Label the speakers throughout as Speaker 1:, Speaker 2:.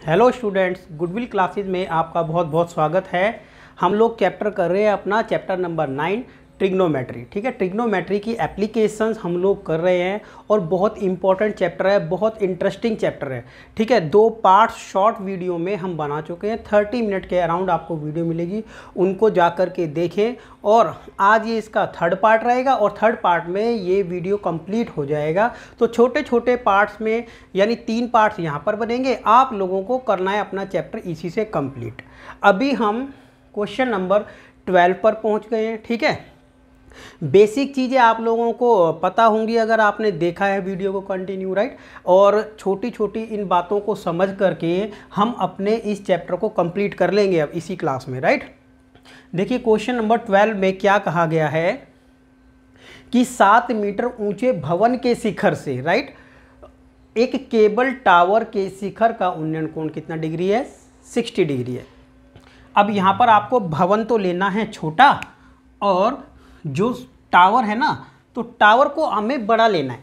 Speaker 1: Hello students, goodwill classes में आपका बहुत बहुत स्वागत है। हम लोग चैप्टर कर रहे हैं अपना चैप्टर नंबर 9 ट्रिग्नोमेट्री। ठीक है, ट्रिग्नोमेट्री की एप्लीकेशंस हम लोग कर रहे हैं और बहुत इंपॉर्टेंट चैप्टर है, बहुत इंटरेस्टिंग चैप्टर है। ठीक है, 2 पार्ट्स शॉर्ट वीडियो में हम बना चुके हैं। 30 मिनट के अराउंड आपको वीडियो मिलेगी, उनको जा कर के देखें। और आज ये इसका 3rd पार्ट रहेगा और 3rd पार्ट में ये वीडियो कंप्लीट हो जाएगा। तो छोटे छोटे पार्ट्स में यानी 3 पार्ट्स यहाँ पर बनेंगे। आप लोगों को करना है अपना चैप्टर इसी से कंप्लीट। अभी हम क्वेश्चन नंबर 12 पर पहुँच गए हैं। ठीक है, बेसिक चीज़ें आप लोगों को पता होंगी अगर आपने देखा है वीडियो को कंटिन्यू, राइट। और छोटी छोटी इन बातों को समझ करके हम अपने इस चैप्टर को कंप्लीट कर लेंगे अब इसी क्लास में, राइट। देखिए क्वेश्चन नंबर 12 में क्या कहा गया है कि 7 मीटर ऊंचे भवन के शिखर से, राइट, एक केबल टावर के शिखर का उन्नयन कोण कितना डिग्री है? 60 डिग्री है। अब यहाँ पर आपको भवन तो लेना है छोटा और जो टावर है ना, तो टावर को हमें बड़ा लेना है,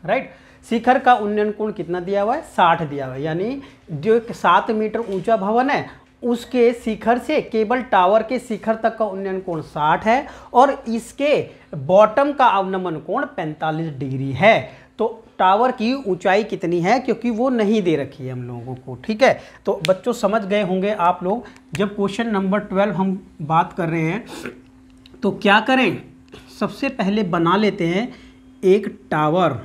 Speaker 1: राइट। शिखर का उन्नयन कोण कितना दिया हुआ है? 60 दिया हुआ है। यानी जो 7 मीटर ऊंचा भवन है उसके शिखर से केबल टावर के शिखर तक का उन्नयन कोण 60 है और इसके बॉटम का अवनमन कोण 45 डिग्री है। तो टावर की ऊंचाई कितनी है, क्योंकि वो नहीं दे रखी है हम लोगों को। ठीक है, तो बच्चों समझ गए होंगे आप लोग। जब क्वेश्चन नंबर 12 हम बात कर रहे हैं तो क्या करें, सबसे पहले बना लेते हैं एक टावर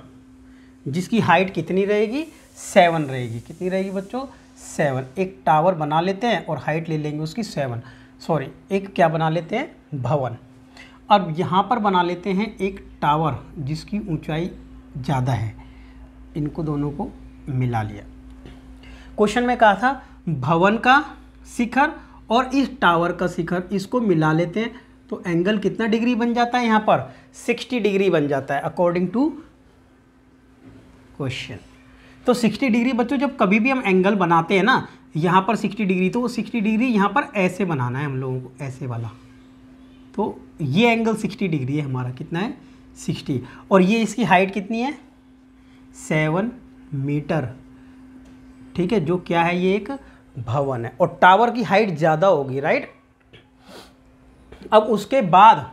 Speaker 1: जिसकी हाइट कितनी रहेगी? 7 रहेगी। कितनी रहेगी बच्चों? 7। एक टावर बना लेते हैं और हाइट ले लेंगे उसकी 7। सॉरी, एक क्या बना लेते हैं? भवन। अब यहाँ पर बना लेते हैं एक टावर जिसकी ऊंचाई ज़्यादा है। इनको दोनों को मिला लिया। क्वेश्चन में कहा था भवन का शिखर और इस टावर का शिखर, इसको मिला लेते हैं तो एंगल कितना डिग्री बन जाता है? यहाँ पर 60 डिग्री बन जाता है अकॉर्डिंग टू क्वेश्चन। तो 60 डिग्री बच्चों, जब कभी भी हम एंगल बनाते हैं ना, यहाँ पर 60 डिग्री, तो वो 60 डिग्री यहाँ पर ऐसे बनाना है हम लोगों को, ऐसे वाला। तो ये एंगल 60 डिग्री है हमारा। कितना है? 60। और ये इसकी हाइट कितनी है? 7 मीटर। ठीक है, जो क्या है, ये एक भवन है और टावर की हाइट ज़्यादा होगी, राइट। अब उसके बाद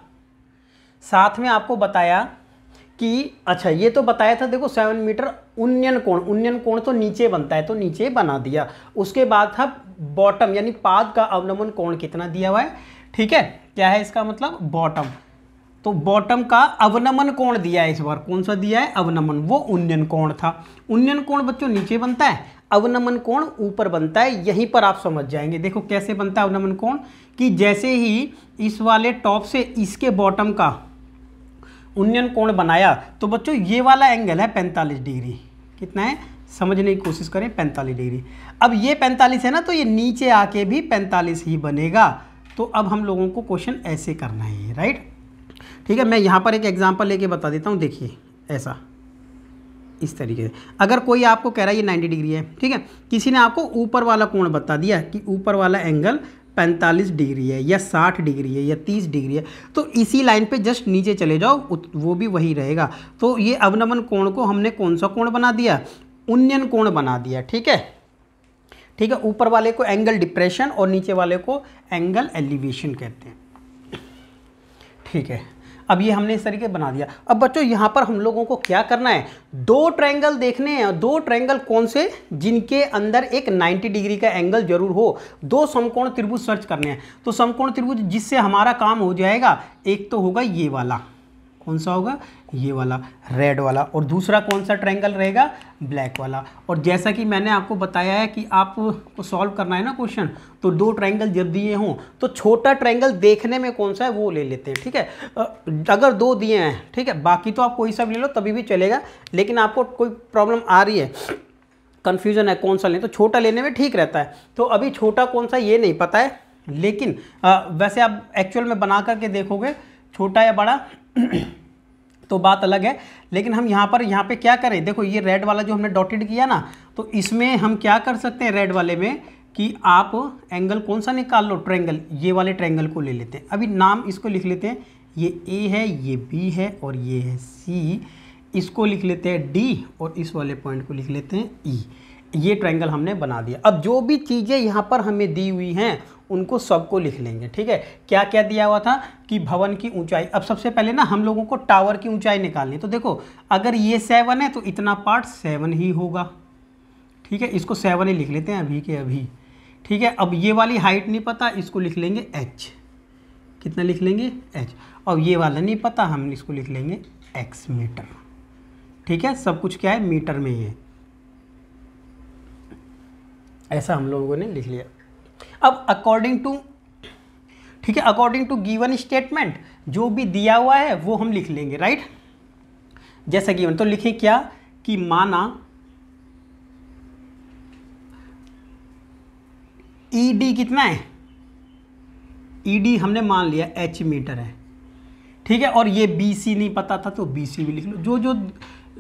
Speaker 1: साथ में आपको बताया कि अच्छा, ये तो बताया था, देखो 7 मीटर उन्नयन कोण। उन्नयन कोण तो नीचे बनता है, तो नीचे बना दिया। उसके बाद था बॉटम यानी पाद का अवनमन कोण कितना दिया हुआ है। ठीक है, क्या है इसका मतलब? बॉटम। तो बॉटम का अवनमन कोण दिया है इस बार। कौन सा दिया है? अवनमन। वो उन्नयन कोण था। उन्नयन कोण बच्चों नीचे बनता है, अवनमन कोण ऊपर बनता है। यहीं पर आप समझ जाएंगे। देखो कैसे बनता है अवनमन कोण, कि जैसे ही इस वाले टॉप से इसके बॉटम का उन्नयन कोण बनाया तो बच्चों ये वाला एंगल है 45 डिग्री। कितना है? समझने की कोशिश करें, 45 डिग्री। अब ये 45 है ना, तो ये नीचे आके भी 45 ही बनेगा। तो अब हम लोगों को क्वेश्चन ऐसे करना है, राइट। ठीक है, मैं यहाँ पर एक एग्जांपल लेके बता देता हूँ। देखिए ऐसा, इस तरीके से। अगर कोई आपको कह रहा है ये 90 डिग्री है, ठीक है, किसी ने आपको ऊपर वाला कोण बता दिया कि ऊपर वाला एंगल 45 डिग्री है या 60 डिग्री है या 30 डिग्री है, तो इसी लाइन पे जस्ट नीचे चले जाओ, वो भी वही रहेगा। तो ये अवनमन कोण को हमने कौन सा कोण बना दिया? उन्नयन कोण बना दिया। ठीक है, ठीक है। ऊपर वाले को एंगल डिप्रेशन और नीचे वाले को एंगल एलिवेशन कहते हैं। ठीक है, अब ये हमने इस तरीके बना दिया। अब बच्चों यहाँ पर हम लोगों को क्या करना है? 2 ट्रायंगल देखने हैं। 2 ट्रायंगल कौन से? जिनके अंदर एक 90 डिग्री का एंगल जरूर हो। 2 समकोण त्रिभुज सर्च करने हैं। तो समकोण त्रिभुज जिससे हमारा काम हो जाएगा, एक तो होगा ये वाला। कौन सा होगा? ये वाला, रेड वाला। और दूसरा कौन सा ट्रायंगल रहेगा? ब्लैक वाला। और जैसा कि मैंने आपको बताया है कि आपको सॉल्व करना है ना क्वेश्चन, तो 2 ट्रायंगल जब दिए हों तो छोटा ट्रायंगल देखने में कौन सा है वो ले लेते हैं। ठीक है, अगर 2 दिए हैं, ठीक है, बाकी तो आप कोई सा भी ले लो तभी भी चलेगा। लेकिन आपको कोई प्रॉब्लम आ रही है, कन्फ्यूजन है कौन सा लें, तो छोटा लेने में ठीक रहता है। तो अभी छोटा कौन सा ये नहीं पता है, लेकिन वैसे आप एक्चुअल में बना करके देखोगे छोटा या बड़ा तो बात अलग है। लेकिन हम यहाँ पे क्या करें? देखो ये रेड वाला जो हमने डॉटेड किया ना, तो इसमें हम क्या कर सकते हैं रेड वाले में कि आप एंगल कौन सा निकाल लो? ट्रायंगल। ये वाले ट्रायंगल को ले लेते हैं। अभी नाम इसको लिख लेते हैं। ये ए है, ये बी है और ये है सी। इसको लिख लेते हैं डी और इस वाले पॉइंट को लिख लेते हैं ई। ये ट्रायंगल हमने बना दिया। अब जो भी चीज़ें यहाँ पर हमें दी हुई हैं उनको सबको लिख लेंगे, ठीक है। क्या क्या दिया हुआ था कि भवन की ऊंचाई। अब सबसे पहले ना हम लोगों को टावर की ऊंचाई निकालनी है। तो देखो अगर ये 7 है तो इतना पार्ट 7 ही होगा, ठीक है। इसको 7 ही लिख लेते हैं अभी के अभी, ठीक है। अब ये वाली हाइट नहीं पता, इसको लिख लेंगे h। कितना लिख लेंगे h। और ये वाला नहीं पता, हम इसको लिख लेंगे x मीटर, ठीक है। सब कुछ क्या है मीटर में ही है, ऐसा हम लोगों ने लिख लिया। अब अकॉर्डिंग टू, ठीक है, अकॉर्डिंग टू गिवन स्टेटमेंट जो भी दिया हुआ है वो हम लिख लेंगे, राइट। जैसा गिवन, तो लिखें क्या कि माना ईडी कितना है, ईडी हमने मान लिया h मीटर है, ठीक है। और ये बीसी नहीं पता था तो बीसी भी लिख लो, जो जो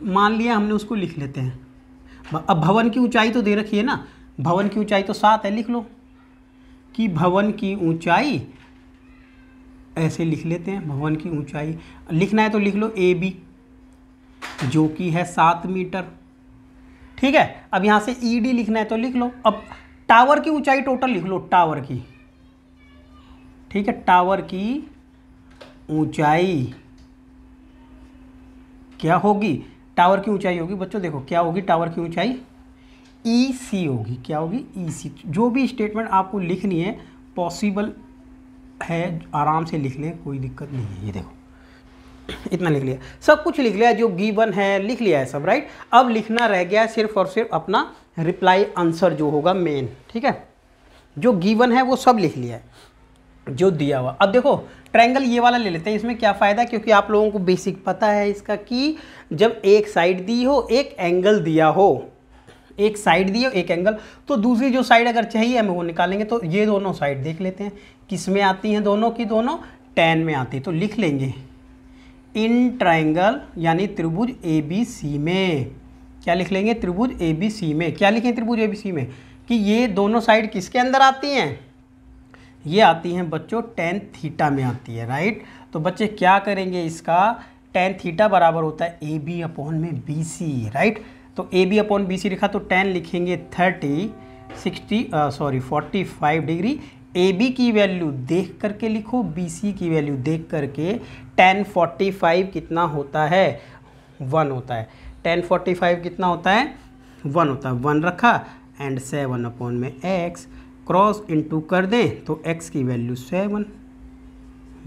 Speaker 1: मान लिया हमने उसको लिख लेते हैं। अब भवन की ऊंचाई तो दे रखी है ना, भवन की ऊंचाई तो 7 है, लिख लो कि भवन की ऊंचाई, ऐसे लिख लेते हैं। भवन की ऊंचाई लिखना है तो लिख लो ए बी, जो कि है 7 मीटर, ठीक है। अब यहाँ से ई डी लिखना है तो लिख लो। अब टावर की ऊंचाई टोटल लिख लो, टावर की, ठीक है। टावर की ऊंचाई क्या होगी, टावर की ऊंचाई होगी बच्चों, देखो क्या होगी टावर की ऊंचाई, ई सी होगी। क्या होगी ई सी। जो भी स्टेटमेंट आपको लिखनी है पॉसिबल है, आराम से लिख लें, कोई दिक्कत नहीं है। ये देखो इतना लिख लिया, सब कुछ लिख लिया, जो गिवन है लिख लिया है सब, राइट। अब लिखना रह गया सिर्फ और सिर्फ अपना रिप्लाई आंसर जो होगा मेन, ठीक है। जो गिवन है वो सब लिख लिया है जो दिया हुआ। अब देखो ट्रायंगल ये वाला ले लेते हैं, इसमें क्या फ़ायदा, क्योंकि आप लोगों को बेसिक पता है इसका कि जब एक साइड दी हो, एक एंगल दिया हो, एक साइड दी हो एक एंगल, तो दूसरी जो साइड अगर चाहिए हमें वो निकालेंगे। तो ये दोनों साइड देख लेते हैं किस में आती हैं, दोनों की दोनों tan में आती है। तो लिख लेंगे इन ट्रायंगल यानी त्रिभुज ए बी सी में, क्या लिख लेंगे त्रिभुज ए बी सी में। क्या लिखें त्रिभुज ए बी सी में कि ये दोनों साइड किसके अंदर आती हैं, ये आती हैं बच्चों tan थीटा में आती है, राइट। तो बच्चे क्या करेंगे, इसका tan थीटा बराबर होता है ए बी अपॉन में बी सी, राइट। तो A B upon B C लिखा तो tan लिखेंगे 45 डिग्री। ए बी की वैल्यू देख करके लिखो, बी सी की वैल्यू देख करके। tan 45 कितना होता है 1 होता है, tan 45 कितना होता है 1 होता है, 1 रखा एंड 7 अपॉन में x, क्रॉस इनटू कर दें तो x की वैल्यू 7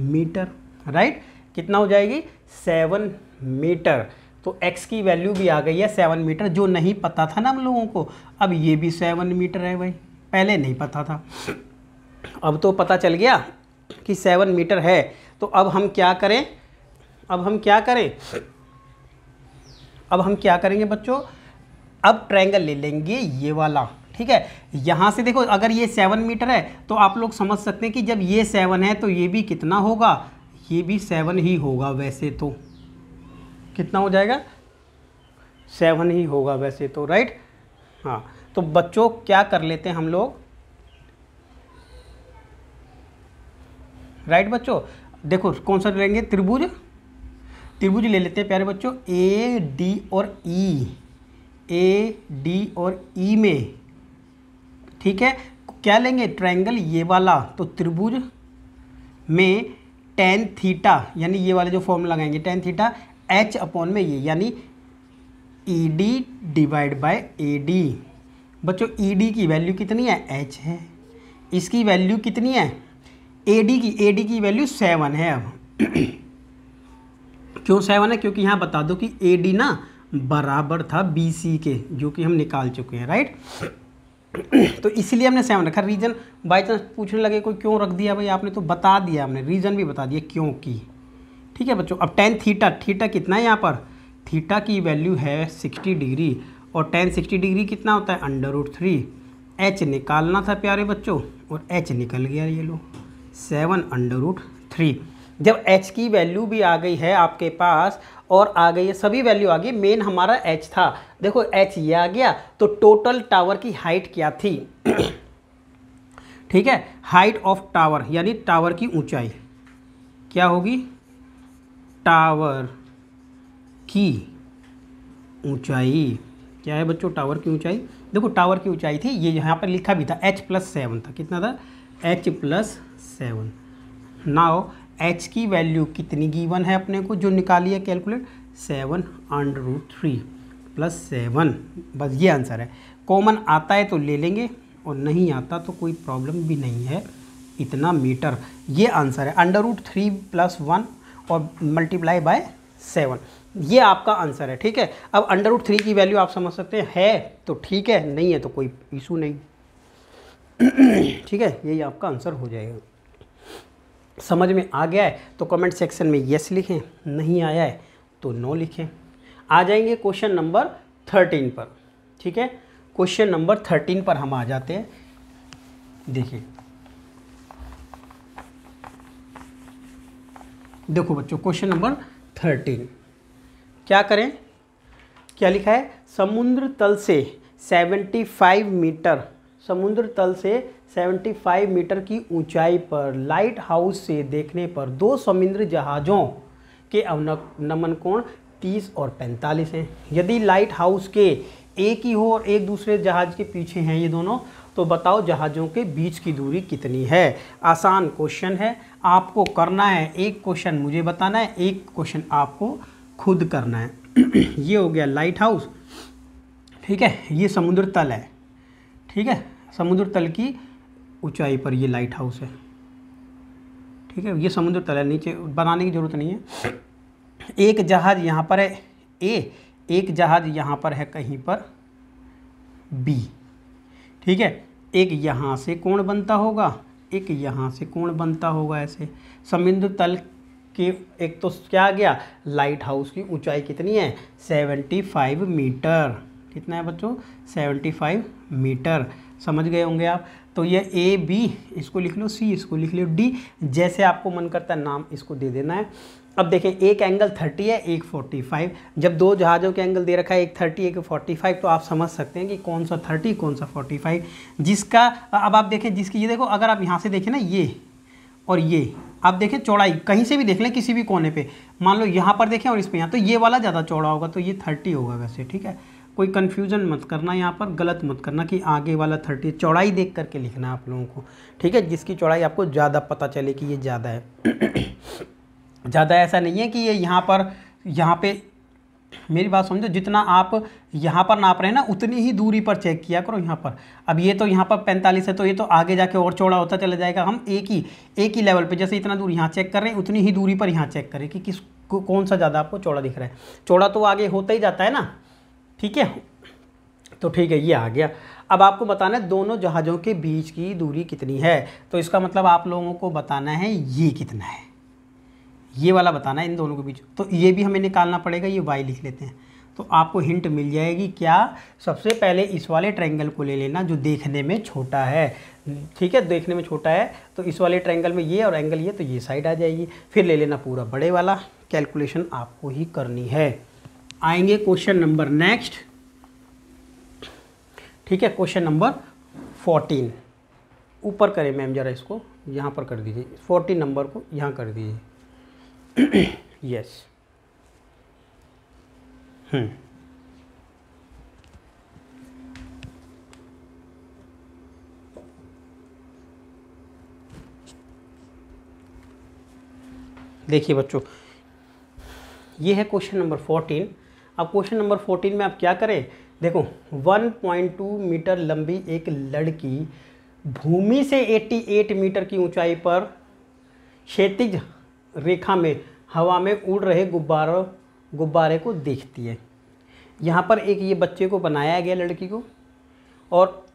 Speaker 1: मीटर, राइट। कितना हो जाएगी 7 मीटर। तो x की वैल्यू भी आ गई है 7 मीटर, जो नहीं पता था ना हम लोगों को। अब ये भी 7 मीटर है भाई, पहले नहीं पता था, अब तो पता चल गया कि 7 मीटर है। तो अब हम क्या करें, अब हम क्या करेंगे बच्चों, अब ट्रायंगल ले लेंगे ये वाला, ठीक है। यहाँ से देखो अगर ये 7 मीटर है तो आप लोग समझ सकते हैं कि जब ये 7 है तो ये भी कितना होगा, ये भी 7 ही होगा वैसे तो। कितना हो जाएगा 7 ही होगा वैसे तो, राइट। हाँ तो बच्चों क्या कर लेते हैं हम लोग, राइट बच्चों। देखो कौन सा लेंगे, त्रिभुज ले लेते हैं प्यारे बच्चों, ए डी और ई, ए डी और ई में, ठीक है। क्या लेंगे ट्रायंगल ये वाला, तो त्रिभुज में tan थीटा यानी ये वाले जो फॉर्मूला लगाएंगे tan थीटा h अपॉन में ये यानी E D divide bye A D. बच्चों ई डी की वैल्यू कितनी है h है, इसकी वैल्यू कितनी है ए डी की वैल्यू 7 है। अब क्यों 7 है, क्योंकि यहाँ बता दो कि ए डी ना बराबर था बी सी के, जो कि हम निकाल चुके हैं, राइट। तो इसीलिए हमने 7 रखा। रीज़न बाई चांस पूछने लगे कोई क्यों रख दिया भाई आपने, तो बता दिया हमने, रीज़न भी बता दिया क्यों की, ठीक है बच्चों। अब tan थीटा, थीटा कितना है यहाँ पर, थीटा की वैल्यू है 60 डिग्री, और tan 60 डिग्री कितना होता है √3। h निकालना था प्यारे बच्चों, और h निकल गया, ये लो 7 √3। जब h की वैल्यू भी आ गई है आपके पास और आ गई है, सभी वैल्यू आ गई, मेन हमारा h था, देखो h ये आ गया। तो टोटल टावर की हाइट क्या थी ठीक है, हाइट ऑफ टावर यानी टावर की ऊंचाई क्या होगी, टावर की ऊंचाई क्या है बच्चों टावर की ऊंचाई? देखो टावर की ऊंचाई थी ये, यहाँ पर लिखा भी था h+7 था। कितना था? h+7। नाउ h की वैल्यू कितनी गिवन है अपने को जो निकाली है कैलकुलेट? 7√3 + 7, बस ये आंसर है। कॉमन आता है तो ले लेंगे और नहीं आता तो कोई प्रॉब्लम भी नहीं है। इतना मीटर ये आंसर है। √3 + 1 और मल्टीप्लाई बाय 7, ये आपका आंसर है। ठीक है, अब √3 की वैल्यू आप समझ सकते हैं, है तो ठीक है, नहीं है तो कोई इशू नहीं। ठीक है, यही आपका आंसर हो जाएगा। समझ में आ गया है तो कमेंट सेक्शन में यस लिखें, नहीं आया है तो नो लिखें। आ जाएंगे क्वेश्चन नंबर 13 पर। ठीक है, क्वेश्चन नंबर 13 पर हम आ जाते हैं। देखिए देखो बच्चों, क्वेश्चन नंबर 13 क्या करें, क्या लिखा है? समुद्र तल से 75 मीटर, समुद्र तल से 75 मीटर की ऊंचाई पर लाइट हाउस से देखने पर दो समुद्री जहाज़ों के अवनमन कोण 30 और 45 हैं। यदि लाइट हाउस के एक ही हो और एक दूसरे जहाज़ के पीछे हैं ये दोनों, तो बताओ जहाज़ों के बीच की दूरी कितनी है। आसान क्वेश्चन है, आपको करना है एक क्वेश्चन मुझे बताना है, एक क्वेश्चन आपको खुद करना है। ये हो गया लाइट हाउस। ठीक है, ये समुद्र तल है। ठीक है, समुद्र तल की ऊंचाई पर ये लाइट हाउस है। ठीक है, ये समुद्र तल है, नीचे बनाने की ज़रूरत नहीं है। एक जहाज़ यहाँ पर है ए, एक जहाज़ यहाँ पर है कहीं पर बी। ठीक है, एक यहाँ से कोण बनता होगा, एक यहाँ से कोण बनता होगा ऐसे। समुद्र तल के एक तो क्या आ गया, लाइट हाउस की ऊंचाई कितनी है? 75 मीटर। कितना है बच्चों? 75 मीटर। समझ गए होंगे आप। तो ये ए बी इसको लिख लो, सी इसको लिख लो, डी जैसे आपको मन करता है नाम इसको दे देना है। अब देखें, एक एंगल 30 है, एक 45। जब दो जहाज़ों के एंगल दे रखा है, एक 30 एक 45, तो आप समझ सकते हैं कि कौन सा 30 कौन सा 45। जिसका अब आप देखें, जिसकी ये देखो, अगर आप यहाँ से देखें ना ये और ये, आप देखें चौड़ाई कहीं से भी देख लें किसी भी कोने पे, मान लो यहाँ पर देखें और इस पे यहाँ, तो ये वाला ज़्यादा चौड़ा होगा, तो ये 30 होगा वैसे। ठीक है, कोई कन्फ्यूज़न मत करना, यहाँ पर गलत मत करना कि आगे वाला 30, चौड़ाई देख करके लिखना है आप लोगों को। ठीक है, जिसकी चौड़ाई आपको ज़्यादा पता चले कि ये ज़्यादा है। ज़्यादा ऐसा नहीं है कि ये यहाँ पे मेरी बात समझो, जितना आप यहाँ पर नाप रहे हैं ना उतनी ही दूरी पर चेक किया करो यहाँ पर। अब ये तो यहाँ पर 45 है, तो ये तो आगे जाके और चौड़ा होता चला जाएगा। हम एक ही लेवल पे, जैसे इतना दूर यहाँ चेक कर रहे हैं उतनी ही दूरी पर यहाँ चेक करें कि कौन सा ज़्यादा आपको चौड़ा दिख रहा है। चौड़ा तो आगे होता ही जाता है ना। ठीक है, तो ठीक है, ये आ गया। अब आपको बताना है दोनों जहाज़ों के बीच की दूरी कितनी है। तो इसका मतलब आप लोगों को बताना है ये कितना है, ये वाला बताना है इन दोनों के बीच। तो ये भी हमें निकालना पड़ेगा, ये y लिख लेते हैं तो आपको हिंट मिल जाएगी। क्या? सबसे पहले इस वाले ट्रायंगल को ले लेना जो देखने में छोटा है। ठीक है, देखने में छोटा है तो इस वाले ट्रायंगल में ये और एंगल ये, तो ये साइड आ जाएगी। फिर ले लेना पूरा बड़े वाला, कैलकुलेशन आपको ही करनी है। आएंगे क्वेश्चन नंबर नेक्स्ट। ठीक है, क्वेश्चन नंबर 14 ऊपर करें मैम, ज़रा इसको यहाँ पर कर दीजिए, 14 नंबर को यहाँ कर दीजिए। यस। देखिए बच्चों, ये है क्वेश्चन नंबर 14। अब क्वेश्चन नंबर 14 में आप क्या करें, देखो 1.2 मीटर लंबी एक लड़की भूमि से 88 मीटर की ऊंचाई पर क्षैतिज रेखा में हवा में उड़ रहे गुब्बारे को देखती है। यहाँ पर एक ये बच्चे को बनाया गया, लड़की को, और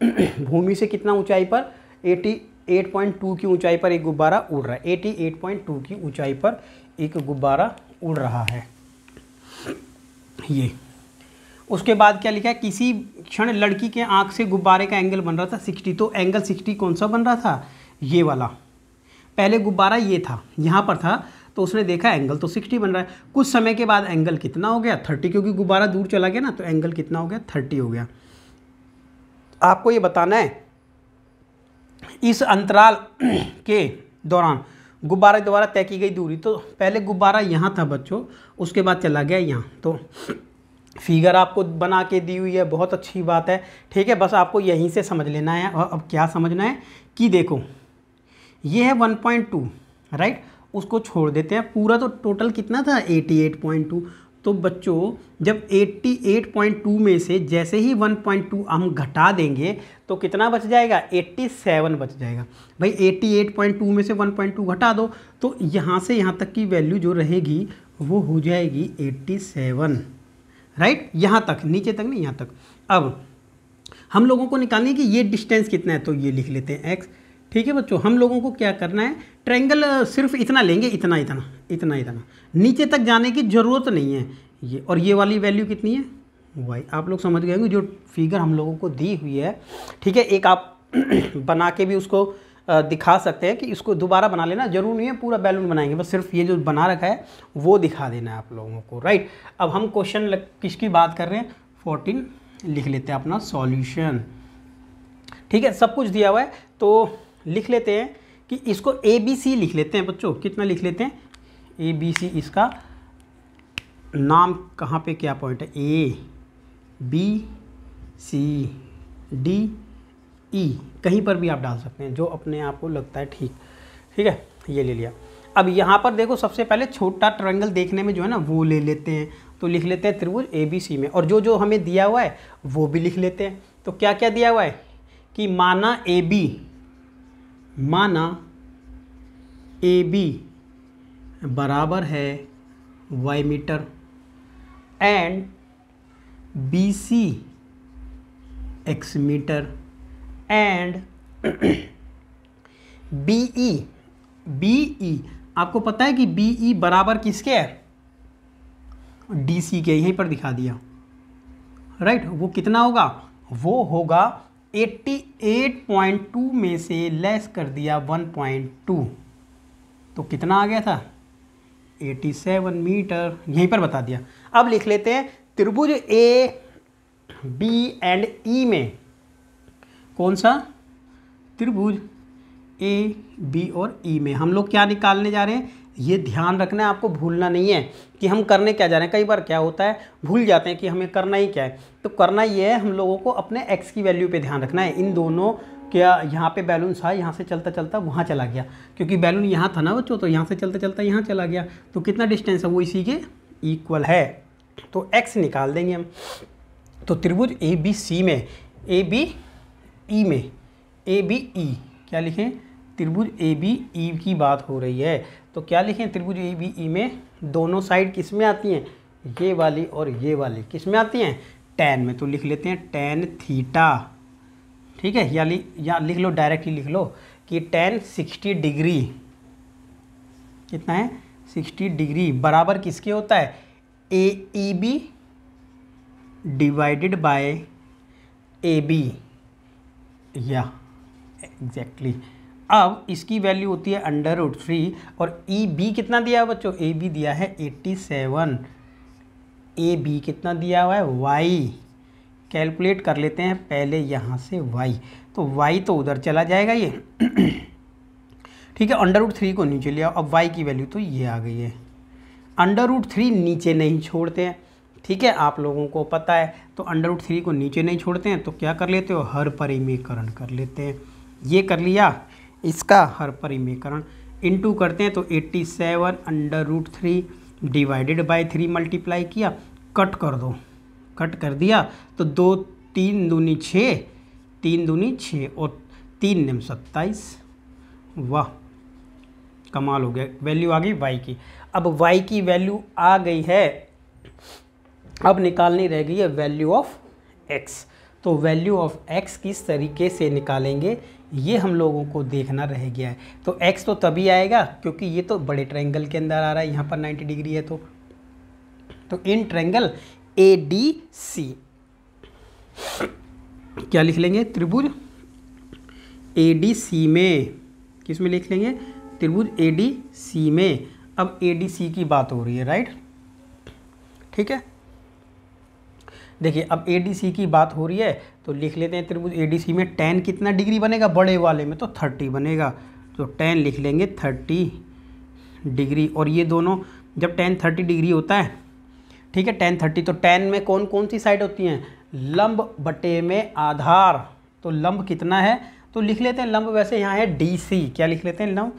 Speaker 1: भूमि से कितना ऊंचाई पर, 88.2 की ऊंचाई पर एक गुब्बारा उड़ रहा है। 88.2 की ऊंचाई पर एक गुब्बारा उड़ रहा है ये। उसके बाद क्या लिखा है, किसी क्षण लड़की के आंख से गुब्बारे का एंगल बन रहा था 60। तो एंगल 60 कौन सा बन रहा था, ये वाला। पहले गुब्बारा ये था, यहाँ पर था, तो उसने देखा एंगल तो 60 बन रहा है। कुछ समय के बाद एंगल कितना हो गया, 30, क्योंकि गुब्बारा दूर चला गया ना, तो एंगल कितना हो गया, 30 हो गया। आपको ये बताना है इस अंतराल के दौरान गुब्बारे द्वारा तय की गई दूरी। तो पहले गुब्बारा यहाँ था बच्चों, उसके बाद चला गया यहाँ, तो फिगर आपको बना के दी हुई है, बहुत अच्छी बात है। ठीक है, बस आपको यहीं से समझ लेना है। और अब क्या समझना है कि देखो ये है 1.2 राइट, उसको छोड़ देते हैं। पूरा तो टोटल कितना था 88.2। तो बच्चों जब 88.2 में से जैसे ही 1.2 हम घटा देंगे तो कितना बच जाएगा, 87 बच जाएगा। भाई 88.2 में से 1.2 घटा दो तो यहाँ से यहाँ तक की वैल्यू जो रहेगी वो हो जाएगी 87 राइट, यहाँ तक, नीचे तक नहीं, यहाँ तक। अब हम लोगों को निकालनी है कि ये डिस्टेंस कितना है, तो ये लिख लेते हैं x। ठीक है बच्चों, हम लोगों को क्या करना है, ट्रायंगल सिर्फ इतना लेंगे, इतना इतना इतना इतना, नीचे तक जाने की ज़रूरत नहीं है ये। और ये वाली वैल्यू कितनी है, y। आप लोग समझ गए होंगे जो फिगर हम लोगों को दी हुई है। ठीक है, एक आप बना के भी उसको दिखा सकते हैं कि इसको दोबारा बना लेना, जरूर नहीं है पूरा बैलून बनाएंगे, बस सिर्फ ये जो बना रखा है वो दिखा देना है आप लोगों को राइट। अब हम क्वेश्चन किसकी बात कर रहे हैं, 14 लिख लेते हैं अपना सॉल्यूशन। ठीक है, सब कुछ दिया हुआ है तो लिख लेते हैं कि इसको ABC लिख लेते हैं बच्चों। कितना लिख लेते हैं, ABC। इसका नाम कहाँ पे क्या पॉइंट है, ABCDE, कहीं पर भी आप डाल सकते हैं जो अपने आप को लगता है ठीक। ठीक है, ये ले लिया। अब यहाँ पर देखो सबसे पहले छोटा ट्रायंगल देखने में जो है ना वो ले लेते हैं, तो लिख लेते हैं त्रिभुज ABC में। और जो जो हमें दिया हुआ है वो भी लिख लेते हैं। तो क्या क्या दिया हुआ है कि माना AB बराबर है y metre and BC x metre and BE आपको पता है कि BE बराबर किसके है, DC के, यहीं पर दिखा दिया राइट। वो कितना होगा, वो होगा 88.2 में से लेस कर दिया 1.2, तो कितना आ गया था 87 मीटर, यहीं पर बता दिया। अब लिख लेते हैं त्रिभुज AB एंड E में, कौन सा त्रिभुज AB और E में हम लोग क्या निकालने जा रहे हैं, ये ध्यान रखना है, आपको भूलना नहीं है कि हम करने क्या जा रहे हैं। कई बार क्या होता है भूल जाते हैं कि हमें करना ही क्या है। तो करना ये है, हम लोगों को अपने x की वैल्यू पे ध्यान रखना है। इन दोनों क्या, यहाँ पे बैलून था, यहाँ से चलता चलता वहाँ चला गया, क्योंकि बैलून यहाँ था ना बच्चों, तो यहाँ से चलता चलता यहाँ चला गया, तो कितना डिस्टेंस है वो इसी के इक्वल है, तो x निकाल देंगे हम। तो त्रिभुज ABC में, ABE में, ABE क्या लिखें, त्रिभुज ABE की बात हो रही है, तो क्या लिखें, त्रिभुज ABE में दोनों साइड किस में आती हैं, ये वाली और ये वाली किस में आती हैं, tan में। तो लिख लेते हैं tan थीटा। ठीक है, या लिख लो, डायरेक्टली लिख लो कि tan 60 डिग्री, कितना है 60 डिग्री, बराबर किसके होता है, AEB डिवाइडेड बाय AB, या एग्जैक्टली। अब इसकी वैल्यू होती है √3 और EB कितना दिया है बच्चों, AB दिया है 87, AB कितना दिया हुआ है y, कैलकुलेट कर लेते हैं पहले यहाँ से y, तो y तो उधर चला जाएगा ये ठीक है, √3 को नीचे लिया। अब y की वैल्यू तो ये आ गई है, √3 नीचे नहीं छोड़ते हैं। ठीक है, आप लोगों को पता है, तो √3 को नीचे नहीं छोड़ते हैं तो क्या कर लेते हो, हर परिमेयकरण कर लेते हैं। ये कर लिया, इसका हर परिमेयकरण इनटू करते हैं, तो 87 √3 डिवाइडेड बाय 3 मल्टीप्लाई किया, कट कर दो, कट कर दिया तो 2 3 दूनी 6, 3 दूनी 6 और 3 निम 27। वाह, कमाल हो गया, वैल्यू आ गई y की। अब y की वैल्यू आ गई है, अब निकालनी रह गई है वैल्यू ऑफ x। तो वैल्यू ऑफ x किस तरीके से निकालेंगे ये हम लोगों को देखना रह गया है। तो x तो तभी आएगा क्योंकि ये तो बड़े ट्रायंगल के अंदर आ रहा है, यहाँ पर 90 डिग्री है, तो इन ट्रायंगल ADC क्या लिख लेंगे, त्रिभुज ADC में, किस में लिख लेंगे, त्रिभुज ADC में। अब ADC की बात हो रही है राइट, ठीक है। देखिए अब ADC की बात हो रही है तो लिख लेते हैं त्रिभुज ADC में tan कितना डिग्री बनेगा, बड़े वाले में तो 30 बनेगा, तो tan लिख लेंगे 30 डिग्री। और ये दोनों जब tan 30 डिग्री होता है ठीक है, tan 30। तो tan में कौन कौन सी साइड होती हैं, लंब बटे में आधार। तो लंब कितना है, तो लिख लेते हैं लंब, वैसे यहाँ है DC, क्या लिख लेते हैं लंब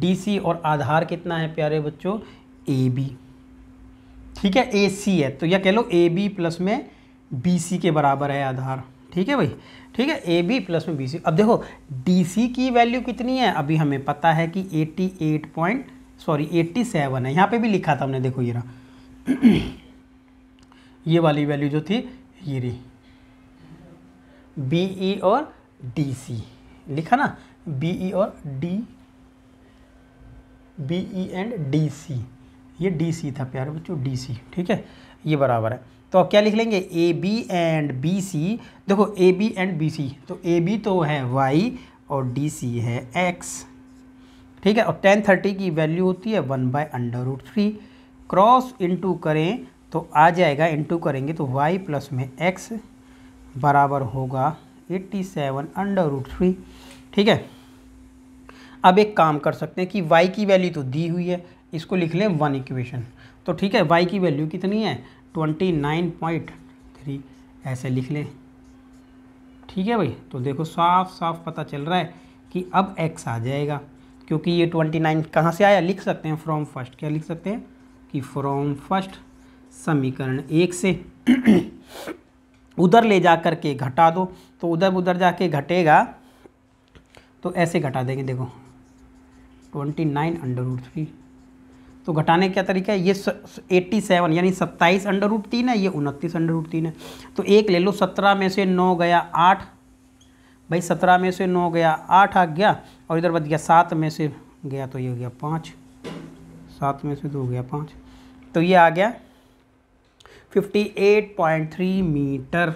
Speaker 1: DC, और आधार कितना है प्यारे बच्चों, AB। ठीक है, AC है, तो यह कह लो AB प्लस में BC के बराबर है आधार। ठीक है भाई, ठीक है, AB प्लस में BC। अब देखो DC की वैल्यू कितनी है, अभी हमें पता है कि 87 है, यहाँ पे भी लिखा था हमने, देखो ये रहा ये वाली वैल्यू जो थी ये रही, BE और DC लिखा ना, BE और BE एंड DC, ये DC था प्यारे बच्चों, DC। ठीक है, ये बराबर है, तो अब क्या लिख लेंगे, AB एंड BC। देखो AB एंड BC, तो AB तो है y और DC है x। ठीक है, और tan 30 की वैल्यू होती है 1/√3। क्रॉस इनटू करें तो आ जाएगा, इनटू करेंगे तो y प्लस में x बराबर होगा 87/√3। ठीक है, अब एक काम कर सकते हैं कि y की वैल्यू तो दी हुई है, इसको लिख लें 1 इक्वेशन। तो ठीक है, y की वैल्यू कितनी है, 29.3, ऐसे लिख लें। ठीक है भाई, तो देखो साफ साफ पता चल रहा है कि अब x आ जाएगा, क्योंकि ये 29 कहाँ से आया, लिख सकते हैं फ्रॉम फर्स्ट, क्या लिख सकते हैं कि फ्रॉम फर्स्ट समीकरण 1 से उधर ले जा कर के घटा दो, तो उधर जाके घटेगा, तो ऐसे घटा देंगे, देखो 29/√3। तो घटाने का क्या तरीका है, ये 87 यानी 27/√3 है, ये 29/√3 है। तो एक ले लो, 17 में से 9 गया 8, भाई 17 में से 9 गया 8 आ गया, और इधर बच गया 7 में से गया, तो ये हो गया 5, 7 में से 2 गया 5, तो ये आ गया 58.3 मीटर।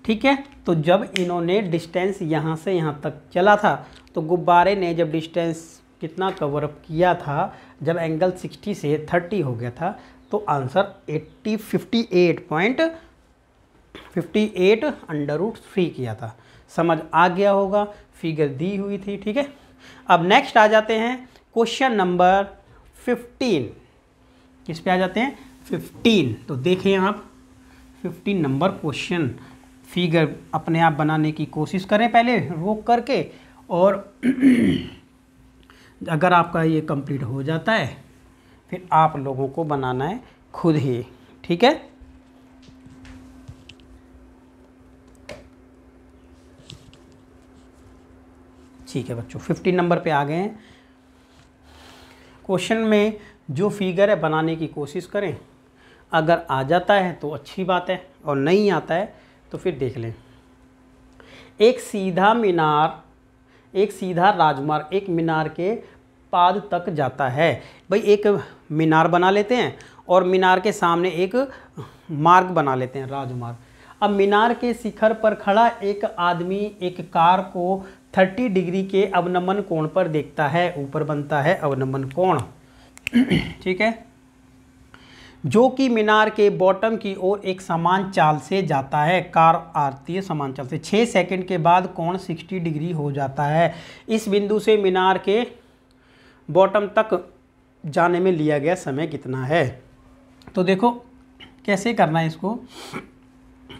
Speaker 1: ठीक है, तो जब इन्होंने डिस्टेंस यहाँ से यहाँ तक चला था, तो गुब्बारे ने जब डिस्टेंस कितना कवर अप किया था, जब एंगल 60 से 30 हो गया था, तो आंसर 58/√3 किया था। समझ आ गया होगा, फिगर दी हुई थी। ठीक है, अब नेक्स्ट आ जाते हैं क्वेश्चन नंबर 15। किस पे आ जाते हैं, 15। तो देखें आप 15 नंबर क्वेश्चन, फिगर अपने आप बनाने की कोशिश करें पहले रोक करके, और अगर आपका ये कंप्लीट हो जाता है फिर आप लोगों को बनाना है खुद ही। ठीक है, ठीक है बच्चों, 15 नंबर पे आ गए हैं। क्वेश्चन में जो फिगर है बनाने की कोशिश करें, अगर आ जाता है तो अच्छी बात है, और नहीं आता है तो फिर देख लें। एक सीधा मीनार, एक सीधा राजमार्ग एक मीनार के पाद तक जाता है। भाई एक मीनार बना लेते हैं और मीनार के सामने एक मार्ग बना लेते हैं, राजमार्ग। अब मीनार के शिखर पर खड़ा एक आदमी एक कार को 30 डिग्री के अवनमन कोण पर देखता है, ऊपर बनता है अवनमन कोण। ठीक है, जो कि मीनार के बॉटम की ओर एक समान चाल से जाता है। कार आती है समान चाल से, 6 सेकंड के बाद कोण 60 डिग्री हो जाता है। इस बिंदु से मीनार के बॉटम तक जाने में लिया गया समय कितना है। तो देखो कैसे करना है इसको,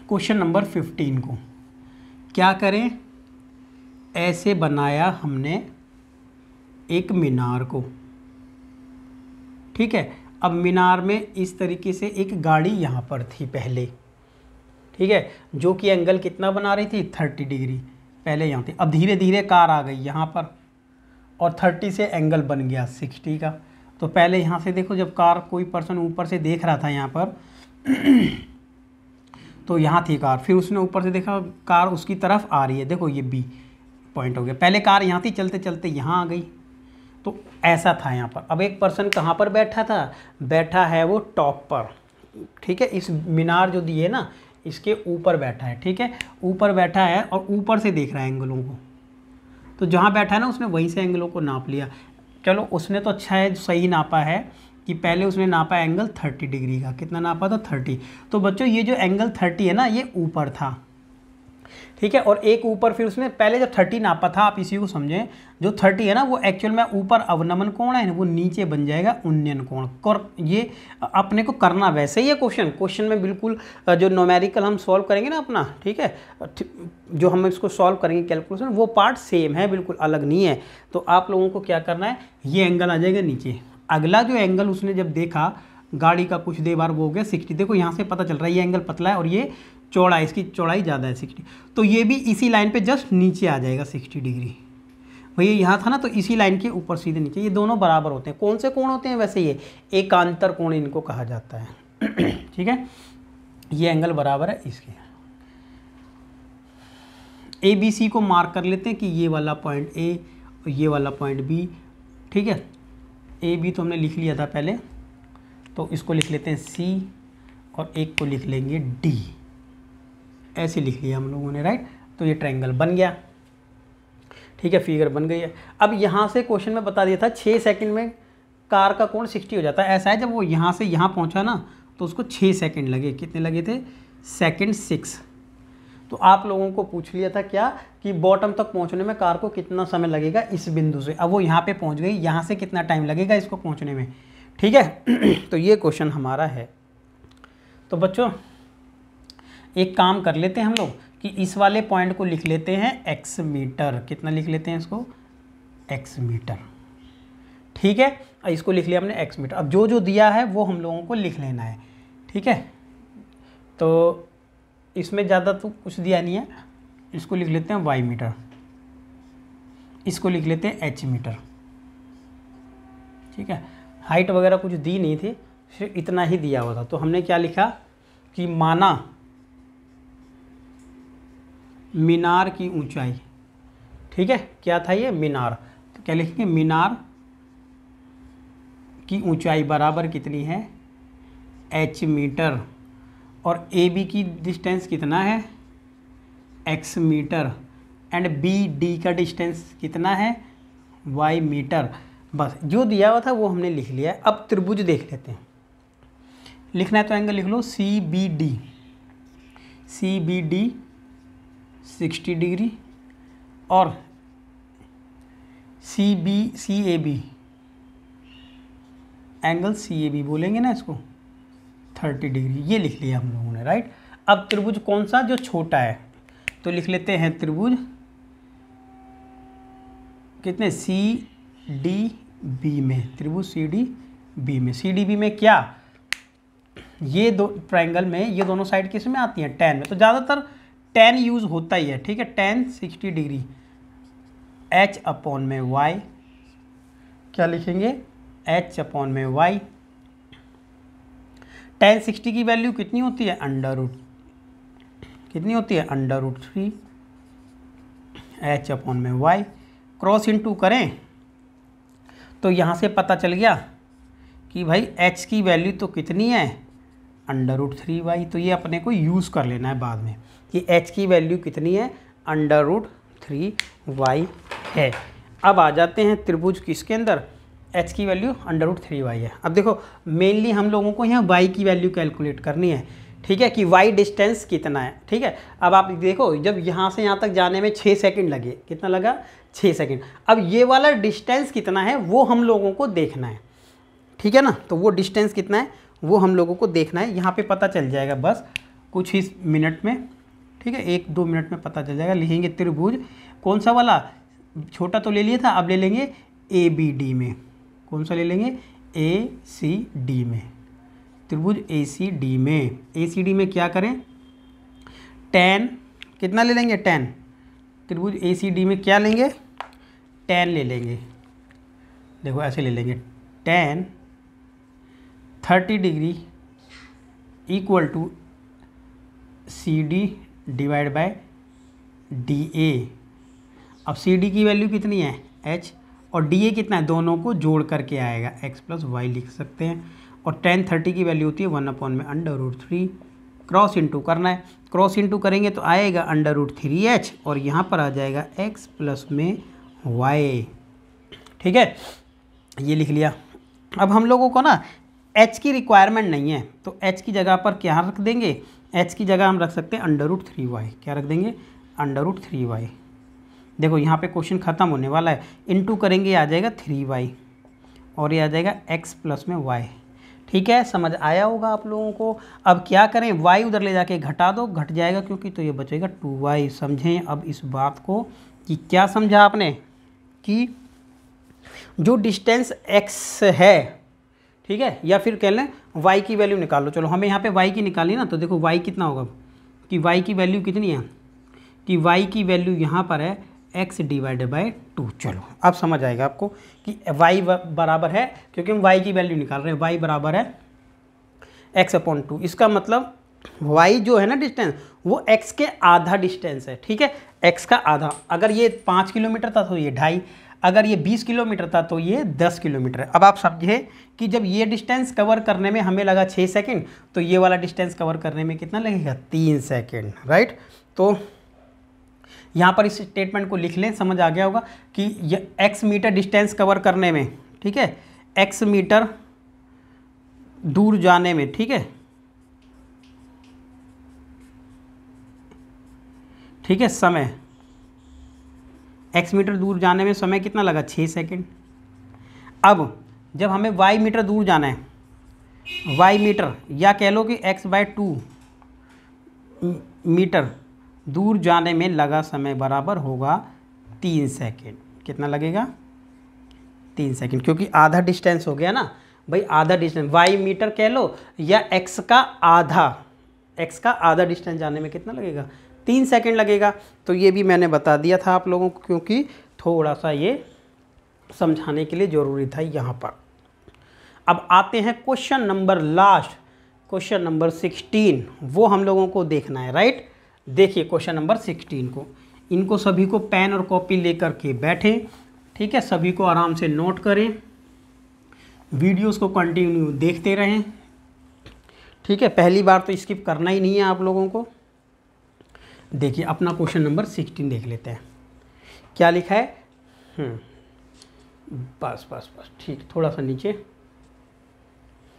Speaker 1: क्वेश्चन नंबर 15 को क्या करें, ऐसे बनाया हमने एक मीनार को। ठीक है, अब मीनार में इस तरीके से एक गाड़ी यहाँ पर थी पहले, ठीक है, जो कि एंगल कितना बना रही थी, 30 डिग्री पहले यहाँ थी। अब धीरे धीरे कार आ गई यहाँ पर और 30 से एंगल बन गया 60 का। तो पहले यहाँ से देखो, जब कार कोई पर्सन ऊपर से देख रहा था यहाँ पर तो यहाँ थी कार, फिर उसने ऊपर से देखा कार उसकी तरफ आ रही है, देखो ये बी पॉइंट हो गया। पहले कार यहाँ थी, चलते चलते यहाँ आ गई, तो ऐसा था यहाँ पर। अब एक पर्सन कहाँ पर बैठा था, बैठा है वो टॉप पर। ठीक है, इस मीनार जो दी है ना इसके ऊपर बैठा है। ठीक है, ऊपर बैठा है और ऊपर से देख रहा है एंगलों को। तो जहाँ बैठा है ना उसने वहीं से एंगलों को नाप लिया। चलो उसने तो अच्छा है सही नापा है कि पहले उसने नापा एंगल 30 डिग्री का। कितना नापा था, 30। तो बच्चों ये जो एंगल 30 है ना ये ऊपर था, ठीक है। और एक ऊपर फिर उसने पहले जब 30 नापा था, आप इसी को समझें, जो 30 है ना वो एक्चुअल में ऊपर अवनमन कोण है, वो नीचे बन जाएगा उन्नयन कोण। और ये अपने को करना वैसे ही है क्वेश्चन में बिल्कुल जो न्यूमेरिकल हम सॉल्व करेंगे ना अपना, ठीक है, जो हम इसको सॉल्व करेंगे कैलकुलेशन, वो पार्ट सेम है, बिल्कुल अलग नहीं है। तो आप लोगों को क्या करना है, ये एंगल आ जाएगा नीचे। अगला जो एंगल उसने जब देखा गाड़ी का कुछ देर बार वो हो गया 60, देखो यहाँ से पता चल रहा है ये एंगल पतला है और ये चौड़ा है, इसकी चौड़ाई ज़्यादा है 60, तो ये भी इसी लाइन पे जस्ट नीचे आ जाएगा 60 डिग्री। भैया यहाँ था ना, तो इसी लाइन के ऊपर सीधे नीचे, ये दोनों बराबर होते हैं। कौन से कोण होते हैं वैसे, ये एकांतर कोण इनको कहा जाता है। ठीक है, ये एंगल बराबर है इसके। ए बी सी को मार्क कर लेते हैं कि ये वाला पॉइंट ए और ये वाला पॉइंट बी। ठीक है, ए बी तो हमने लिख लिया था पहले, तो इसको लिख लेते हैं सी और एक को लिख लेंगे डी, ऐसे लिख लिया हम लोगों ने, राइट। तो ये ट्रायंगल बन गया। ठीक है, फिगर बन गई है। अब यहाँ से क्वेश्चन में बता दिया था 6 सेकंड में कार का कोण 60 हो जाता है। ऐसा है, जब वो यहाँ से यहाँ पहुँचा ना तो उसको 6 सेकंड लगे। कितने लगे थे? सेकंड 6। तो आप लोगों को पूछ लिया था क्या कि बॉटम तक पहुँचने में कार को कितना समय लगेगा इस बिंदु से। अब वो यहाँ पे पहुँच गई, यहाँ से कितना टाइम लगेगा इसको पहुँचने में। ठीक है, तो ये क्वेश्चन हमारा है। तो बच्चों एक काम कर लेते हैं हम लोग कि इस वाले पॉइंट को लिख लेते हैं एक्स मीटर। कितना लिख लेते हैं इसको? X metre. ठीक है, इसको लिख लिया हमने एक्स मीटर। अब जो जो दिया है वो हम लोगों को लिख लेना है। ठीक है, तो इसमें ज़्यादा तो कुछ दिया नहीं है, इसको लिख लेते हैं वाई मीटर, इसको लिख लेते हैं एच मीटर। ठीक है, हाइट वगैरह कुछ दी नहीं थी, सिर्फ इतना ही दिया हुआ था। तो हमने क्या लिखा कि माना मीनार की ऊंचाई। ठीक है, क्या था ये? मीनार। तो क्या लिखेंगे? मीनार की ऊंचाई बराबर कितनी है? H metre. और ए बी की डिस्टेंस कितना है? X metre. And B D का डिस्टेंस कितना है? Y metre. बस जो दिया हुआ था वो हमने लिख लिया है। अब त्रिभुज देख लेते हैं। लिखना है तो एंगल लिख लो C B D. C B D 60 degree और C A B angle C A B बोलेंगे ना इसको, 30 डिग्री। ये लिख लिया हम लोगों ने, राइट। अब त्रिभुज कौन सा? जो छोटा है। तो लिख लेते हैं त्रिभुज कितने? सी डी बी में। त्रिभुज सी डी बी में। सी डी बी में क्या? ये दो ट्रायंगल में ये दोनों साइड किस में आती हैं? tan में। तो ज़्यादातर tan यूज़ होता ही है। ठीक है, tan 60 डिग्री h अपॉन में y। क्या लिखेंगे? h अपॉन में y। tan 60 की वैल्यू कितनी होती है? कितनी होती है? √3 h अपॉन में y। क्रॉस इंटू करें तो यहाँ से पता चल गया कि भाई h की वैल्यू तो कितनी है? √3y। तो ये अपने को यूज़ कर लेना है बाद में कि h की वैल्यू कितनी है? √3y है। अब आ जाते हैं त्रिभुज किसके अंदर? h की वैल्यू √3y है। अब देखो मेनली हम लोगों को यहाँ y की वैल्यू कैलकुलेट करनी है। ठीक है, कि y डिस्टेंस कितना है। ठीक है, अब आप देखो जब यहाँ से यहाँ तक जाने में 6 सेकंड लगे, कितना लगा? 6 सेकंड। अब ये वाला डिस्टेंस कितना है वो हम लोगों को देखना है। ठीक है ना, तो वो डिस्टेंस कितना है वो हम लोगों को देखना है। यहाँ पे पता चल जाएगा बस कुछ ही मिनट में। ठीक है, 1-2 मिनट में पता चल जाएगा। लिखेंगे त्रिभुज कौन सा वाला? छोटा तो ले लिया था, अब ले लेंगे ए बी डी में। कौन सा ले लेंगे? ए सी डी में। त्रिभुज ए सी डी में। ए सी डी में क्या करें? tan कितना ले लेंगे? tan। त्रिभुज ए सी डी में क्या लेंगे? tan ले लेंगे। देखो ऐसे ले लेंगे tan 30 degree equal to C D divide by D A. अब सी डी की वैल्यू कितनी है? h और डी ए कितना है? दोनों को जोड़ करके आएगा, x प्लस वाई लिख सकते हैं। और tan 30 की वैल्यू होती है 1 अपॉन में √3। क्रॉस इंटू करना है, क्रॉस इंटू करेंगे तो आएगा √3h और यहाँ पर आ जाएगा x प्लस में y। ठीक है, ये लिख लिया। अब हम लोगों को ना h की रिक्वायरमेंट नहीं है, तो h की जगह पर क्या रख देंगे? h की जगह हम रख सकते हैं √3y। क्या रख देंगे? √3y। देखो यहाँ पे क्वेश्चन ख़त्म होने वाला है, इनटू करेंगे आ जाएगा 3y और ये आ जाएगा x प्लस में y। ठीक है, समझ आया होगा आप लोगों को। अब क्या करें, y उधर ले जाके घटा दो, घट जाएगा क्योंकि, तो ये बचेगा 2y। समझें अब इस बात को कि क्या समझा आपने कि जो डिस्टेंस x है, ठीक है, या फिर कह लें y की वैल्यू निकालो। चलो हमें यहाँ पे y की निकाली ना, तो देखो y कितना होगा कि y की वैल्यू कितनी है कि y की वैल्यू यहाँ पर है x डिवाइडेड बाई 2। चलो अब समझ आएगा आपको कि y बराबर है, क्योंकि हम y की वैल्यू निकाल रहे हैं, y बराबर है x/2। इसका मतलब y जो है ना डिस्टेंस, वो x के आधा डिस्टेंस है। ठीक है, x का आधा। अगर ये 5 किलोमीटर था तो ये 2.5, अगर ये 20 किलोमीटर था तो ये 10 किलोमीटर है। अब आप समझे कि जब ये डिस्टेंस कवर करने में हमें लगा 6 सेकंड, तो ये वाला डिस्टेंस कवर करने में कितना लगेगा, 3 सेकंड, राइट। तो यहाँ पर इस स्टेटमेंट को लिख लें, समझ आ गया होगा कि ये x मीटर डिस्टेंस कवर करने में, ठीक है, x मीटर दूर जाने में, ठीक है, ठीक है, समय x मीटर दूर जाने में समय कितना लगा, 6 सेकंड। अब जब हमें y मीटर दूर जाना है, y मीटर या कह लो कि x/2 मीटर दूर जाने में लगा समय बराबर होगा 3 सेकंड। कितना लगेगा, 3 सेकंड, क्योंकि आधा डिस्टेंस हो गया ना भाई, आधा डिस्टेंस y मीटर कह लो या x का आधा डिस्टेंस जाने में कितना लगेगा, 3 सेकंड लगेगा। तो ये भी मैंने बता दिया था आप लोगों को, क्योंकि थोड़ा सा ये समझाने के लिए ज़रूरी था यहाँ पर। अब आते हैं question number last, question number 16, वो हम लोगों को देखना है, राइट। देखिए क्वेश्चन नंबर 16 को, इनको सभी को पेन और कॉपी लेकर के बैठें, ठीक है, सभी को आराम से नोट करें, वीडियोस को कंटिन्यू देखते रहें, ठीक है। पहली बार तो स्किप करना ही नहीं है आप लोगों को। देखिए अपना क्वेश्चन नंबर 16 देख लेते हैं, क्या लिखा है। बस बस बस, ठीक, थोड़ा सा नीचे,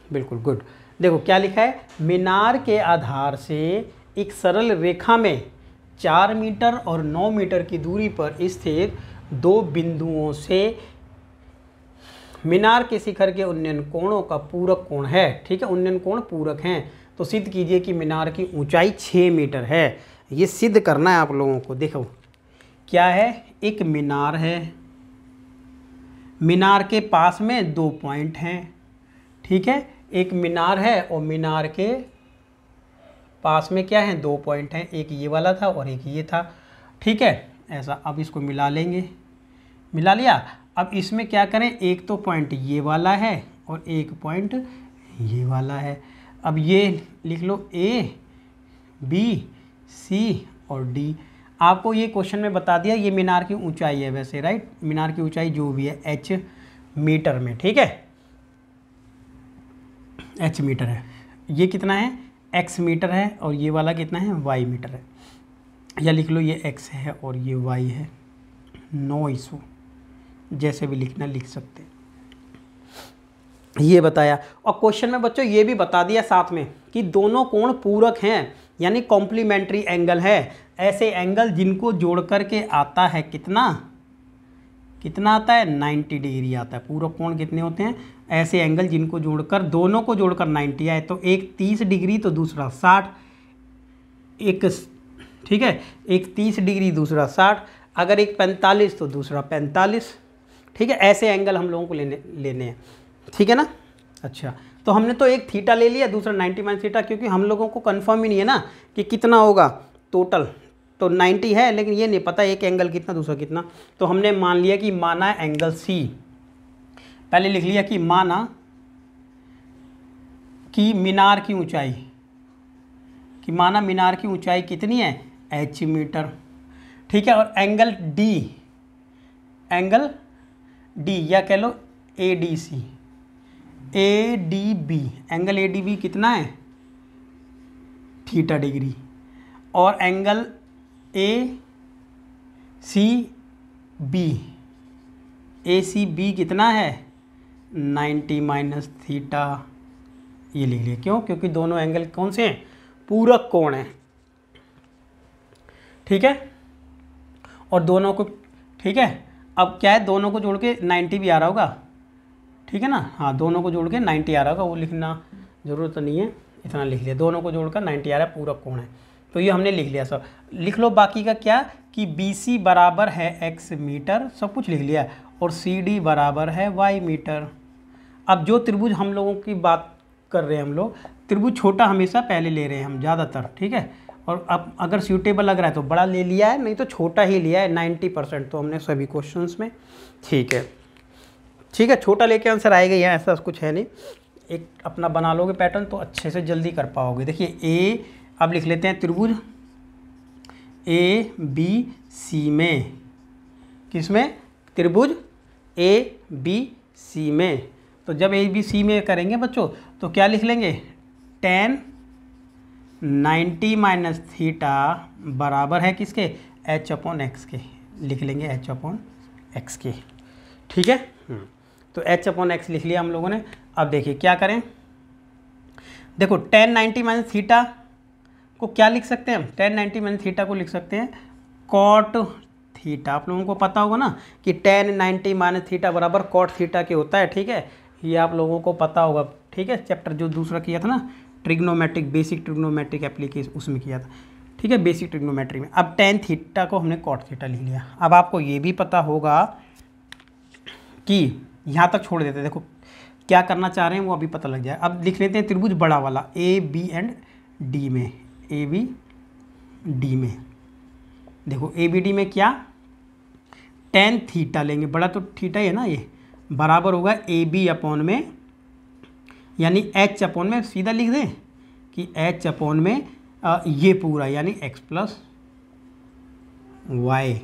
Speaker 1: बिल्कुल गुड। देखो क्या लिखा है, मीनार के आधार से एक सरल रेखा में 4 मीटर और 9 मीटर की दूरी पर स्थित 2 बिंदुओं से मीनार के शिखर के उन्नयन कोणों का पूरक कोण है। ठीक है, उन्नयन कोण पूरक हैं, तो सिद्ध कीजिए कि मीनार की ऊंचाई 6 मीटर है। ये सिद्ध करना है आप लोगों को। देखो क्या है, एक मीनार है, मीनार के पास में 2 पॉइंट हैं, ठीक है, एक मीनार है और मीनार के पास में क्या है, 2 पॉइंट हैं, एक ये वाला था और एक ये था, ठीक है, ऐसा। अब इसको मिला लेंगे, मिला लिया। अब इसमें क्या करें, एक तो पॉइंट ये वाला है और एक पॉइंट ये वाला है। अब ये लिख लो A, B, C और D। आपको ये क्वेश्चन में बता दिया ये मीनार की ऊंचाई है वैसे, राइट। मीनार की ऊंचाई जो भी है h मीटर में, ठीक है, h मीटर है। ये कितना है, x मीटर है और ये वाला कितना है, y मीटर है। या लिख लो ये x है और ये y है, नो इशू, जैसे भी लिखना लिख सकते हैं। ये बताया, और क्वेश्चन में बच्चों ये भी बता दिया साथ में कि दोनों कोण पूरक हैं, यानी कॉम्प्लीमेंट्री एंगल है। ऐसे एंगल जिनको जोड़ करके आता है कितना आता है, 90 डिग्री आता है। पूरक कोण कितने होते हैं, ऐसे एंगल जिनको जोड़कर, दोनों को जोड़कर 90 आए, तो एक 30 डिग्री तो दूसरा 60, एक, ठीक है, एक 30 डिग्री दूसरा 60, अगर एक 45 तो दूसरा 45, ठीक है। ऐसे एंगल हम लोगों को लेने हैं, ठीक है ना। अच्छा, तो हमने तो एक थीटा ले लिया, दूसरा 90 माइनस थीटा, क्योंकि हम लोगों को कंफर्म ही नहीं है ना कि कितना होगा टोटल। तो 90 है, लेकिन ये नहीं पता एक एंगल कितना दूसरा कितना। तो हमने मान लिया कि माना एंगल C, पहले लिख लिया कि माना कि मीनार की ऊंचाई, कि माना मीनार की ऊंचाई कितनी है, h मीटर, ठीक है। और एंगल D या कह लो ADC, ADB, एंगल ADB कितना है, थीटा डिग्री, और एंगल ACB कितना है, 90 माइनस थीटा। ये लिख लिया, क्यों, क्योंकि दोनों एंगल कौन से हैं, पूरक कोण हैं, ठीक है। और दोनों को, ठीक है, अब क्या है, दोनों को जोड़ के 90 भी आ रहा होगा, ठीक है ना, हाँ दोनों को जोड़ के 90 आ रहा होगा, वो लिखना ज़रूरत तो नहीं है, इतना लिख लिया, दोनों को जोड़कर 90 आ रहा है, पूरा कोण है, तो ये हमने लिख लिया सब। लिख लो बाकी का क्या, कि BC बराबर है x मीटर, सब कुछ लिख लिया, और CD बराबर है y मीटर। अब जो त्रिभुज हम लोगों की बात कर रहे हैं, हम लोग त्रिभुज छोटा हमेशा पहले ले रहे हैं हम ज़्यादातर, ठीक है, और अब अगर सूटेबल लग रहा है तो बड़ा ले लिया है, नहीं तो छोटा ही लिया है 90% तो हमने सभी क्वेश्चंस में, ठीक है, ठीक है, छोटा लेके आंसर आएगा ही, ऐसा कुछ है नहीं, एक अपना बना लोगे पैटर्न तो अच्छे से जल्दी कर पाओगे। देखिए ए, अब लिख लेते हैं त्रिभुज ABC में, किसमें, त्रिभुज ABC में, तो जब ABC में करेंगे बच्चों तो क्या लिख लेंगे, tan 90 माइनस थीटा बराबर है किसके, h/x के, लिख लेंगे h/x के, ठीक है, तो h/x लिख लिया हम लोगों ने। अब देखिए क्या करें, देखो tan 90 माइनस थीटा को क्या लिख सकते हैं हम, tan 90 माइनस थीटा को लिख सकते हैं cot थीटा। आप लोगों को पता होगा ना कि tan 90 माइनस थीटा बराबर cot थीटा के होता है, ठीक है, ये आप लोगों को पता होगा, ठीक है, चैप्टर जो दूसरा किया था ना, ट्रिग्नोमेट्रिक, बेसिक ट्रिग्नोमेट्रिक एप्लीकेशन, उसमें किया था, ठीक है, बेसिक ट्रिग्नोमेट्री में। अब tan थीटा को हमने cot थीटा लिख लिया। अब आपको ये भी पता होगा कि यहाँ तक छोड़ देते, देखो क्या करना चाह रहे हैं वो अभी पता लग जाए। अब लिख लेते हैं त्रिभुज बड़ा वाला ABD में, ABD में, देखो ABD में क्या, tan थीटा लेंगे, बड़ा तो थीटा ही है ना, ये बराबर होगा AB/ में, यानी H/ में, सीधा लिख दें कि H/ में ये पूरा यानी x प्लस वाई,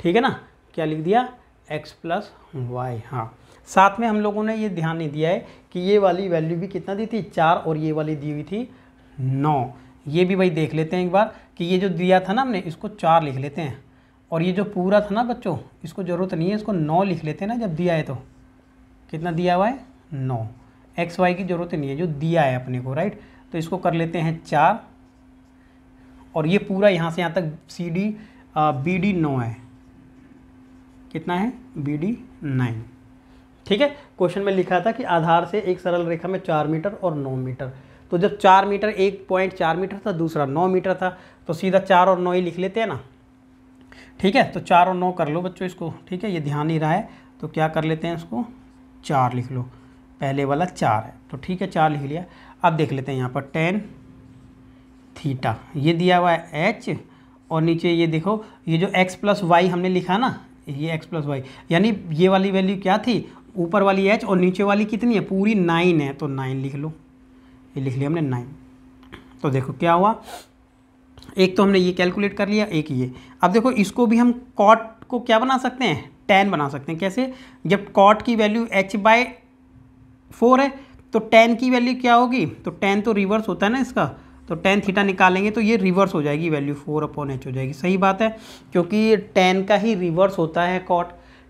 Speaker 1: ठीक है ना, क्या लिख दिया, x प्लस वाई। हाँ, साथ में हम लोगों ने ये ध्यान नहीं दिया है कि ये वाली वैल्यू भी कितना दी थी, 4, और ये वाली दी हुई थी 9। ये भी भाई देख लेते हैं एक बार कि ये जो दिया था ना हमने, इसको 4 लिख लेते हैं, और ये जो पूरा था ना बच्चों, इसको ज़रूरत नहीं है, इसको 9 लिख लेते हैं ना, जब दिया है तो कितना दिया हुआ है, 9, एक्स वाई की ज़रूरत नहीं है, जो दिया है अपने को, राइट, तो इसको कर लेते हैं 4, और ये पूरा यहाँ से यहाँ तक CD BD 9 है, कितना है, BD 9, ठीक है। क्वेश्चन में लिखा था कि आधार से एक सरल रेखा में 4 मीटर और 9 मीटर, तो जब 4 मीटर 1.4 मीटर था, दूसरा 9 मीटर था, तो सीधा 4 और 9 ही लिख लेते हैं ना, ठीक है, तो 4 और 9 कर लो बच्चों इसको, ठीक है, ये ध्यान नहीं रहा है तो क्या कर लेते हैं इसको, 4 लिख लो, पहले वाला 4 है तो ठीक है, 4 लिख लिया। अब देख लेते हैं यहाँ पर tan थीटा, ये दिया हुआ है h, और नीचे ये देखो, ये जो x प्लस वाई हमने लिखा ना, ये x प्लस वाई, यानी ये वाली वैल्यू क्या थी, ऊपर वाली h और नीचे वाली कितनी है, पूरी 9 है, तो 9 लिख लो, ये लिख लिया हमने 9। तो देखो क्या हुआ, एक तो हमने ये कैलकुलेट कर लिया, एक ये। अब देखो इसको भी हम cot को क्या बना सकते हैं, tan बना सकते हैं। कैसे, जब cot की वैल्यू h/4 है तो tan की वैल्यू क्या होगी, तो tan तो रिवर्स होता है ना इसका, तो tan थीटा निकालेंगे तो ये रिवर्स हो जाएगी, वैल्यू 4/h हो जाएगी। सही बात है, क्योंकि tan का ही रिवर्स होता है cot,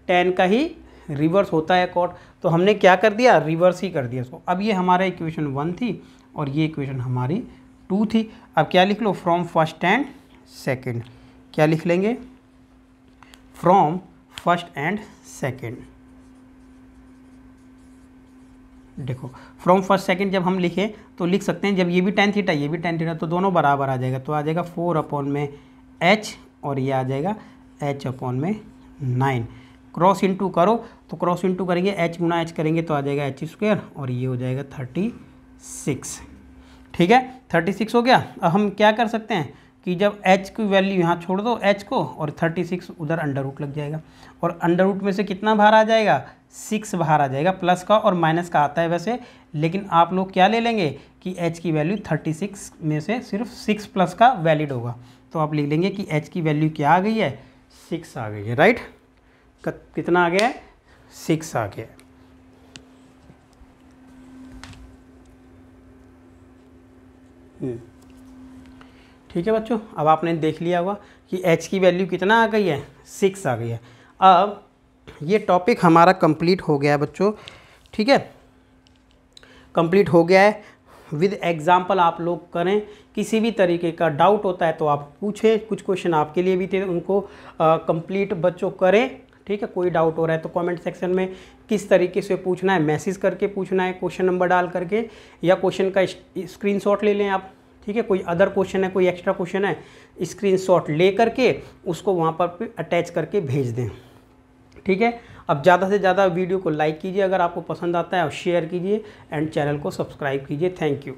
Speaker 1: tan का ही रिवर्स होता है cot, तो हमने क्या कर दिया, रिवर्स ही कर दिया इसको। अब ये हमारा इक्वेशन 1 थी और ये इक्वेशन हमारी 2 थी। अब क्या लिख लो, फ्रॉम फर्स्ट एंड सेकंड, क्या लिख लेंगे, फ्रॉम फर्स्ट एंड सेकंड। देखो फ्रॉम फर्स्ट सेकंड जब हम लिखें तो लिख सकते हैं, जब ये भी tan थीटा ये भी tan थीटा, तो दोनों बराबर आ जाएगा, तो आ जाएगा 4/h, और ये आ जाएगा h/9। क्रॉस इंटू करो तो क्रॉस इंटू करेंगे, h गुना h करेंगे तो आ जाएगा h², और ये हो जाएगा 36, ठीक है, 36 हो गया। अब हम क्या कर सकते हैं कि जब h की वैल्यू यहाँ छोड़ दो h को, और 36 उधर अंडर रूट लग जाएगा, और अंडर रूट में से कितना बाहर आ जाएगा, 6 बाहर आ जाएगा, प्लस का और माइनस का आता है वैसे, लेकिन आप लोग क्या ले लेंगे कि h की वैल्यू 36 में से सिर्फ 6 प्लस का वैलिड होगा, तो आप लिख लेंगे कि h की वैल्यू क्या आ गई है, 6 आ गई है, राइट, कितना आ गया है, 6 आ गया है। ठीक है बच्चों, अब आपने देख लिया होगा कि h की वैल्यू कितना आ गई है, 6 आ गई है। अब ये टॉपिक हमारा कंप्लीट हो गया है बच्चों, ठीक है, कंप्लीट हो गया है। विद एग्जाम्पल आप लोग करें। किसी भी तरीके का डाउट होता है तो आप पूछें, कुछ क्वेश्चन आपके लिए भी थे उनको कंप्लीट बच्चों करें। ठीक है, कोई डाउट हो रहा है तो कमेंट सेक्शन में किस तरीके से पूछना है, मैसेज करके पूछना है, क्वेश्चन नंबर डाल करके, या क्वेश्चन का स्क्रीनशॉट ले लें आप। ठीक है, कोई अदर क्वेश्चन है, कोई एक्स्ट्रा क्वेश्चन है, स्क्रीनशॉट ले करके उसको वहाँ पर अटैच करके भेज दें। ठीक है, अब ज़्यादा से ज़्यादा वीडियो को लाइक कीजिए अगर आपको पसंद आता है, और शेयर कीजिए एंड चैनल को सब्सक्राइब कीजिए। Thank you.